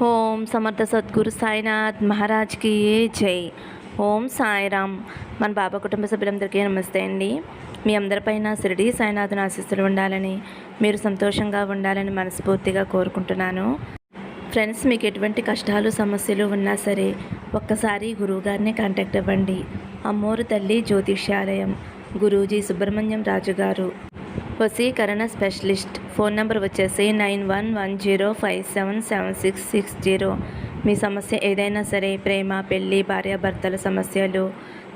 ఓం సమర్థ సద్గురు సాయినాథ్ మహారాజ్కి జై. ఓం సాయిరామ్. మన బాబా కుటుంబ సభ్యులందరికీ నమస్తే అండి. మీ అందరిపైన షిరిడి సాయినాథుని ఆశీస్సులు ఉండాలని, మీరు సంతోషంగా ఉండాలని మనస్ఫూర్తిగా కోరుకుంటున్నాను. ఫ్రెండ్స్, మీకు ఎటువంటి కష్టాలు సమస్యలు ఉన్నా సరే ఒక్కసారి గురువుగారిని కాంటాక్ట్ అవ్వండి. అమ్మోరు తల్లి జ్యోతిష్యాలయం, గురూజీ సుబ్రహ్మణ్యం రాజు గారు, వశీకరణ స్పెషలిస్ట్. ఫోన్ నెంబర్ వచ్చేసి 9110577660. మీ సమస్య ఏదైనా సరే, ప్రేమ, పెళ్ళి, భార్యాభర్తల సమస్యలు,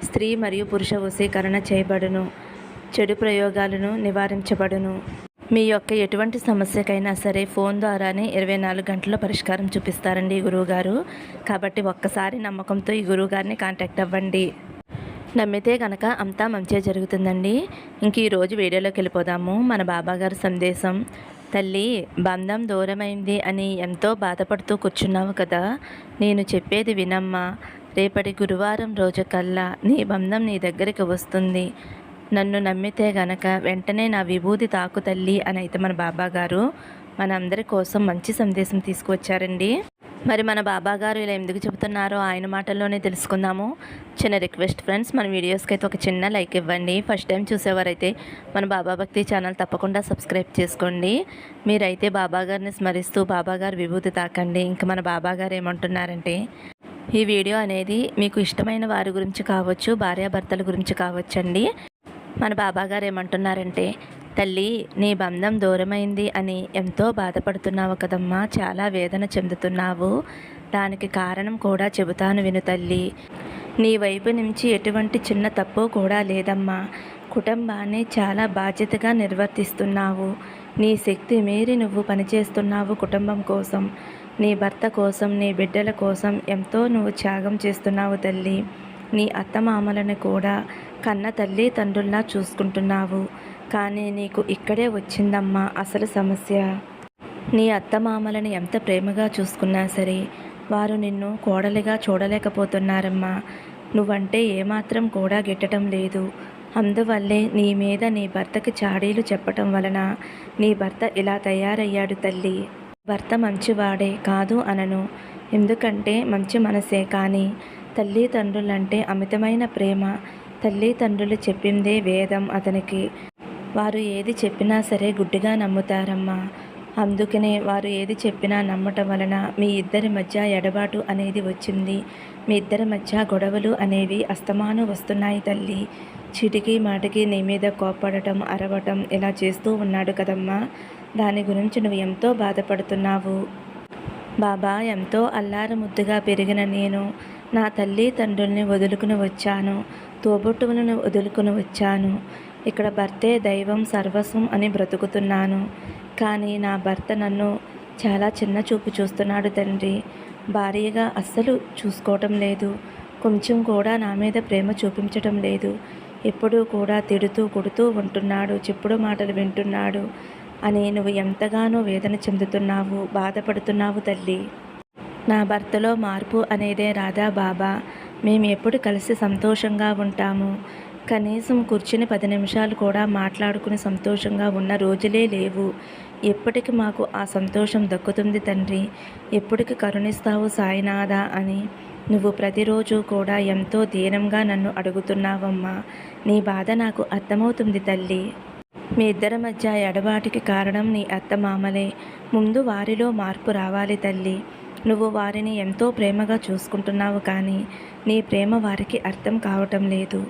స్త్రీ మరియు పురుష వశీకరణ చేయబడును, చెడు ప్రయోగాలను నివారించబడును. మీ యొక్క ఎటువంటి సమస్యకైనా సరే ఫోన్ ద్వారానే 24 గంటల్లో పరిష్కారం చూపిస్తారండి గురువుగారు. కాబట్టి ఒక్కసారి నమ్మకంతో ఈ గురువుగారిని కాంటాక్ట్ అవ్వండి. నమ్మితే కనుక అంతా మంచిగా జరుగుతుందండి. ఇంక ఈరోజు వీడియోలోకి వెళ్ళిపోదాము. మన బాబాగారి సందేశం. తల్లి, బంధం దూరమైంది అని ఎంతో బాధపడుతూ కూర్చున్నావు కదా, నేను చెప్పేది వినమ్మా. రేపటి గురువారం రోజు కల్లా నీ బంధం నీ దగ్గరికి వస్తుంది. నన్ను నమ్మితే గనక వెంటనే నా విభూతి తాకు తల్లి అని అయితే మన బాబాగారు మన అందరి కోసం మంచి సందేశం తీసుకువచ్చారండి. మరి మన బాబాగారు ఇలా ఎందుకు చెబుతున్నారో ఆయన మాటల్లోనే తెలుసుకుందాము. చిన్న రిక్వెస్ట్ ఫ్రెండ్స్, మన వీడియోస్కి అయితే ఒక చిన్న లైక్ ఇవ్వండి. ఫస్ట్ టైం చూసేవారైతే మన బాబా భక్తి ఛానల్ తప్పకుండా సబ్స్క్రైబ్ చేసుకోండి. మీరైతే బాబాగారిని స్మరిస్తూ బాబాగారు విభూతి తాకండి. ఇంకా మన బాబాగారు ఏమంటున్నారంటే, ఈ వీడియో అనేది మీకు ఇష్టమైన వారి గురించి కావచ్చు, భార్యాభర్తల గురించి కావచ్చండి. మన బాబాగారు ఏమంటున్నారంటే, తల్లి, నీ బంధం దూరమైంది అని ఎంతో బాధపడుతున్నావు కదమ్మా, చాలా వేదన చెందుతున్నావు. దానికి కారణం కూడా చెబుతాను విను తల్లి. నీ వైపు నుంచి ఎటువంటి చిన్న తప్పు కూడా లేదమ్మా. కుటుంబాన్ని చాలా బాధ్యతగా నిర్వర్తిస్తున్నావు. నీ శక్తి మీరి నువ్వు పనిచేస్తున్నావు కుటుంబం కోసం, నీ భర్త కోసం, నీ బిడ్డల కోసం ఎంతో నువ్వు త్యాగం చేస్తున్నావు తల్లి. నీ అత్తమామలను కూడా కన్న తల్లి తండ్రుల్లా చూసుకుంటున్నావు. కానీ నీకు ఇక్కడే వచ్చిందమ్మా అసలు సమస్య. నీ అత్తమామలను ఎంత ప్రేమగా చూసుకున్నా సరే వారు నిన్ను కోడలిగా చూడలేకపోతున్నారమ్మా. నువ్వంటే ఏమాత్రం కూడా గిట్టడం లేదు. అందువల్లే నీ మీద నీ భర్తకి చాడీలు చెప్పటం వలన నీ భర్త ఇలా తయారయ్యాడు తల్లి. భర్త మంచివాడే కాదు అనను, ఎందుకంటే మంచి మనసే. కానీ తల్లిదండ్రులంటే అమితమైన ప్రేమ. తల్లిదండ్రులు చెప్పిందే వేదం అతనికి. వారు ఏది చెప్పినా సరే గుడ్డిగా నమ్ముతారమ్మా. అందుకనే వారు ఏది చెప్పినా నమ్మటం వలన మీ ఇద్దరి మధ్య ఎడబాటు అనేది వచ్చింది. మీ ఇద్దరి మధ్య గొడవలు అనేవి అస్తమానం వస్తున్నాయి తల్లి. చీటికి మాటికి నీ మీద కోప్పడటం, అరవటం ఇలా చేస్తూ ఉన్నాడు కదమ్మా. దాని గురించి నువ్వు ఎంతో బాధపడుతున్నావు. బాబా, ఎంతో అల్లారు ముద్దుగా పెరిగిన నేను నా తల్లిదండ్రుల్ని వదులుకుని వచ్చాను, తోబుట్టువులను వదులుకుని వచ్చాను. ఇక్కడ భర్తే దైవం సర్వస్వం అని బ్రతుకుతున్నాను. కానీ నా భర్త నన్ను చాలా చిన్న చూపు చూస్తున్నాడు తండ్రి. భార్యగా అస్సలు చూసుకోవటం లేదు. కొంచెం కూడా నా మీద ప్రేమ చూపించటం లేదు. ఎప్పుడూ కూడా తిడుతూ కొడుతూ ఉంటున్నాడు, చెప్పుడు మాటలు వింటున్నాడు అని నువ్వు ఎంతగానో వేదన చెందుతున్నావు, బాధపడుతున్నావు తల్లి. నా భర్తలో మార్పు అనేదే రాదా బాబా? మేము ఎప్పుడు కలిసి సంతోషంగా ఉంటాము. కనీసం కూర్చుని 10 నిమిషాలు కూడా మాట్లాడుకుని సంతోషంగా ఉన్న రోజులే లేవు. ఎప్పటికి మాకు ఆ సంతోషం దక్కుతుంది తండ్రి? ఎప్పటికి కరుణిస్తావు సాయినాథా అని నువ్వు ప్రతిరోజు కూడా ఎంతో దీనంగా నన్ను అడుగుతున్నావమ్మా. నీ బాధ నాకు అర్థమవుతుంది తల్లి. మీ ఇద్దరి మధ్య ఎడబాటుకి కారణం నీ అత్తమామలే. ముందు వారిలో మార్పు రావాలి తల్లి. నువ్వు వారిని ఎంతో ప్రేమగా చూసుకుంటున్నావు, కానీ నీ ప్రేమ వారికి అర్థం కావటం లేదు.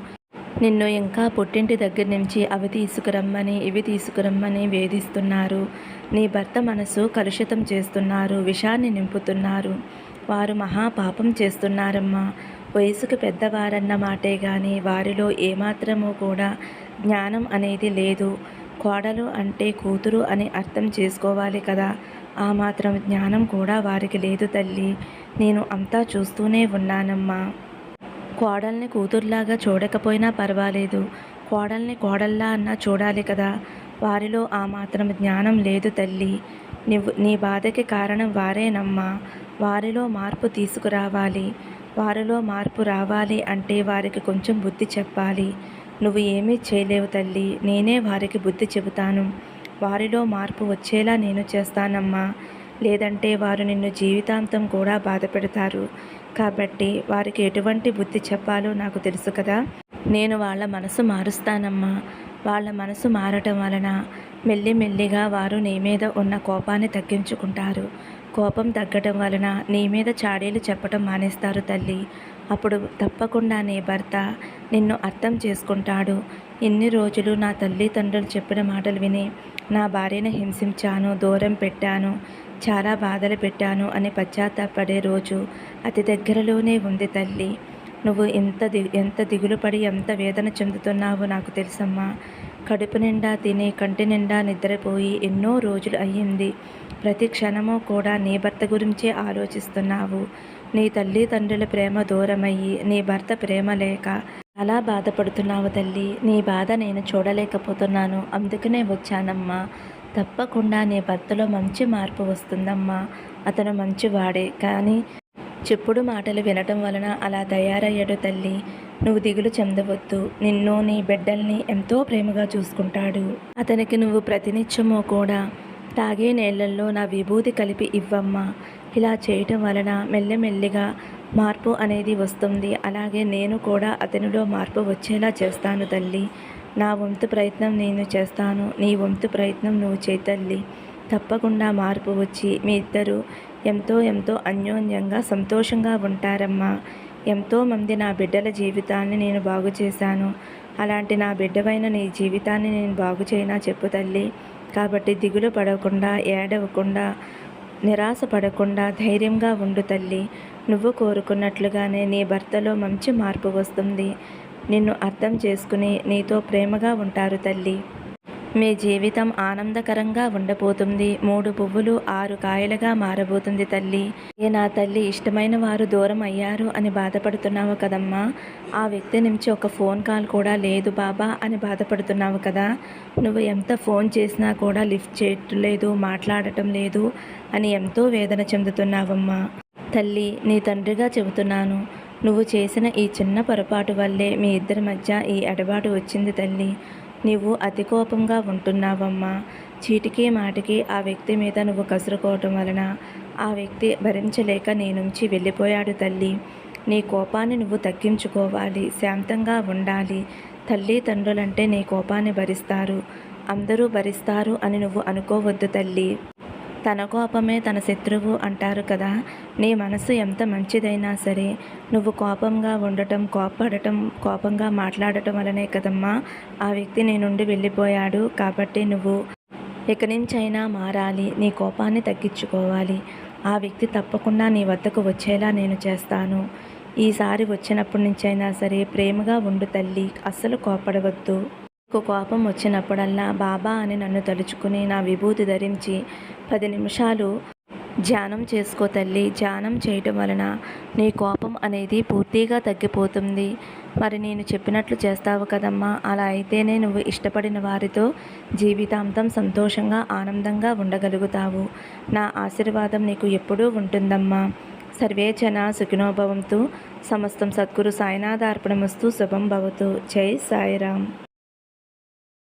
నిన్ను ఇంకా పుట్టింటి దగ్గర నుంచి అవి తీసుకురమ్మని ఇవి తీసుకురమ్మని వేధిస్తున్నారు. నీ భర్త మనసు కలుషితం చేస్తున్నారు, విషాన్ని నింపుతున్నారు. వారు మహాపాపం చేస్తున్నారమ్మా. వయసుకు పెద్దవారన్న మాటే కానీ వారిలో ఏమాత్రమూ కూడా జ్ఞానం అనేది లేదు. కోడలు అంటే కూతురు అని అర్థం చేసుకోవాలి కదా, ఆ మాత్రం జ్ఞానం కూడా వారికి లేదు తల్లి. నేను అంతా చూస్తూనే ఉన్నానమ్మా. కోడల్ని కూతుర్లాగా చూడకపోయినా పర్వాలేదు, కోడల్ని కోడల్లా అన్నా చూడాలి కదా. వారిలో ఆ మాత్రం జ్ఞానం లేదు తల్లి. నీ బాధకి కారణం వారేనమ్మా. వారిలో మార్పు తీసుకురావాలి. వారిలో మార్పు రావాలి అంటే వారికి కొంచెం బుద్ధి చెప్పాలి. నువ్వు ఏమీ చేయలేవు తల్లి, నేనే వారికి బుద్ధి చెబుతాను. వారిలో మార్పు వచ్చేలా నేను చేస్తానమ్మా. లేదంటే వారు నిన్ను జీవితాంతం కూడా బాధపెడతారు. కాబట్టి వారికి ఎటువంటి బుద్ధి చెప్పాలో నాకు తెలుసు కదా. నేను వాళ్ళ మనసు మారుస్తానమ్మా. వాళ్ళ మనసు మారటం వలన మెల్లిమెల్లిగా వారు నీ మీద ఉన్న కోపాన్ని తగ్గించుకుంటారు. కోపం తగ్గటం వలన నీ మీద చాడీలు చెప్పటం మానేస్తారు తల్లి. అప్పుడు తప్పకుండా నీ భర్త నిన్ను అర్థం చేసుకుంటాడు. ఇన్ని రోజులు నా తల్లిదండ్రులు చెప్పిన మాటలు విని నా భార్యను హింసించాను, దూరం పెట్టాను, చాలా బాధలు పెట్టాను అని పశ్చాత్తాపడే రోజు అతి దగ్గరలోనే ఉంది తల్లి. నువ్వు ఎంత దిగులు పడి ఎంత వేదన చెందుతున్నావో నాకు తెలుసమ్మా. కడుపు నిండా తిని కంటి నిండా నిద్రపోయి ఎన్నో రోజులు అయ్యింది. ప్రతి క్షణము కూడా నీ భర్త గురించే ఆలోచిస్తున్నావు. నీ తల్లిదండ్రుల ప్రేమ దూరమయ్యి నీ భర్త ప్రేమ లేక చాలా బాధపడుతున్నావు తల్లి. నీ బాధ నేను చూడలేకపోతున్నాను. అందుకనే వచ్చానమ్మా. తప్పకుండా నీ భర్తలో మంచి మార్పు వస్తుందమ్మా. అతను మంచివాడే, కానీ చెప్పుడు మాటలు వినటం వలన అలా తయారయ్యాడు తల్లి. నువ్వు దిగులు చెందవద్దు. నిన్ను నీ బిడ్డల్ని ఎంతో ప్రేమగా చూసుకుంటాడు. అతనికి నువ్వు ప్రతినిత్యము కూడా తాగే నీళ్ళల్లో నా విభూతి కలిపి ఇవ్వమ్మా. ఇలా చేయటం వలన మెల్లమెల్లిగా మార్పు అనేది వస్తుంది. అలాగే నేను కూడా అతనిలో మార్పు వచ్చేలా చేస్తాను తల్లి. నా వంతు ప్రయత్నం నేను చేస్తాను. నీ వంతు ప్రయత్నం నువ్వు చేయి తల్లి. తప్పకుండా మార్పు వచ్చి మీ ఇద్దరు ఎంతో అన్యోన్యంగా సంతోషంగా ఉంటారమ్మా. ఎంతోమంది నా బిడ్డల జీవితాన్ని నేను బాగు చేశాను. అలాంటి నా బిడ్డవైన నీ జీవితాన్ని నేను బాగు చేయనా చెప్పు తల్లి. కాబట్టి దిగులు పడకుండా, ఏడవకుండా, నిరాశ పడకుండా ధైర్యంగా ఉండు తల్లి. నువ్వు కోరుకున్నట్లుగానే నీ భర్తలో మంచి మార్పు వస్తుంది. నిన్ను అర్థం చేసుకుని నీతో ప్రేమగా ఉంటారు తల్లి. మీ జీవితం ఆనందకరంగా ఉండబోతుంది. 3 పువ్వులు 6 కాయలుగా మారబోతుంది తల్లి. నా తల్లి, ఇష్టమైన వారు దూరం అయ్యారు అని బాధపడుతున్నావు కదమ్మా. ఆ వ్యక్తి నుంచి ఒక ఫోన్ కాల్ కూడా లేదు బాబా అని బాధపడుతున్నావు కదా. నువ్వు ఎంత ఫోన్ చేసినా కూడా లిఫ్ట్ చేయట్లేదు, మాట్లాడటం లేదు అని ఎంతో వేదన చెందుతున్నావమ్మా. తల్లి, నీ తండ్రిగా చెబుతున్నాను. నువ్వు చేసిన ఈ చిన్న పొరపాటు వల్లే మీ ఇద్దరి మధ్య ఈ ఎడబాటు వచ్చింది తల్లి. నీవు అతి కోపంగా ఉంటున్నావమ్మా. చీటికి మాటికి ఆ వ్యక్తి మీద నువ్వు కసురుకోవటం వలన ఆ వ్యక్తి భరించలేక నీ నుంచి వెళ్ళిపోయాడు తల్లి. నీ కోపాన్ని నువ్వు తగ్గించుకోవాలి, శాంతంగా ఉండాలి. తల్లిదండ్రులంటే నీ కోపాన్ని భరిస్తారు, అందరూ భరిస్తారు అని నువ్వు అనుకోవద్దు తల్లి. తన కోపమే తన శత్రువు అంటారు కదా. నీ మనసు ఎంత మంచిదైనా సరే నువ్వు కోపంగా ఉండటం, కోప్పడటం, కోపంగా మాట్లాడటం వలనే కదమ్మా ఆ వ్యక్తి నీ నుండి వెళ్ళిపోయాడు. కాబట్టి నువ్వు ఇక నుంచైనా మారాలి, నీ కోపాన్ని తగ్గించుకోవాలి. ఆ వ్యక్తి తప్పకుండా నీ వద్దకు వచ్చేలా నేను చేస్తాను. ఈసారి వచ్చినప్పటి నుంచైనా సరే ప్రేమగా ఉండు తల్లి. అస్సలు కోపడవద్దు. నీకు కోపం వచ్చినప్పుడల్లా బాబా అని నన్ను తలుచుకుని నా విభూతి ధరించి 10 నిమిషాలు ధ్యానం చేసుకో తల్లి. ధ్యానం చేయటం వలన నీ కోపం అనేది పూర్తిగా తగ్గిపోతుంది. మరి నేను చెప్పినట్లు చేస్తావు కదమ్మా. అలా అయితేనే నువ్వు ఇష్టపడిన వారితో జీవితాంతం సంతోషంగా, ఆనందంగా ఉండగలుగుతావు. నా ఆశీర్వాదం నీకు ఎప్పుడూ ఉంటుందమ్మా. సర్వే జనా సుఖినో భవంతు. సమస్తం సద్గురు సాయినాథార్పణమస్తు. శుభం భవతు. జై సాయిరామ్.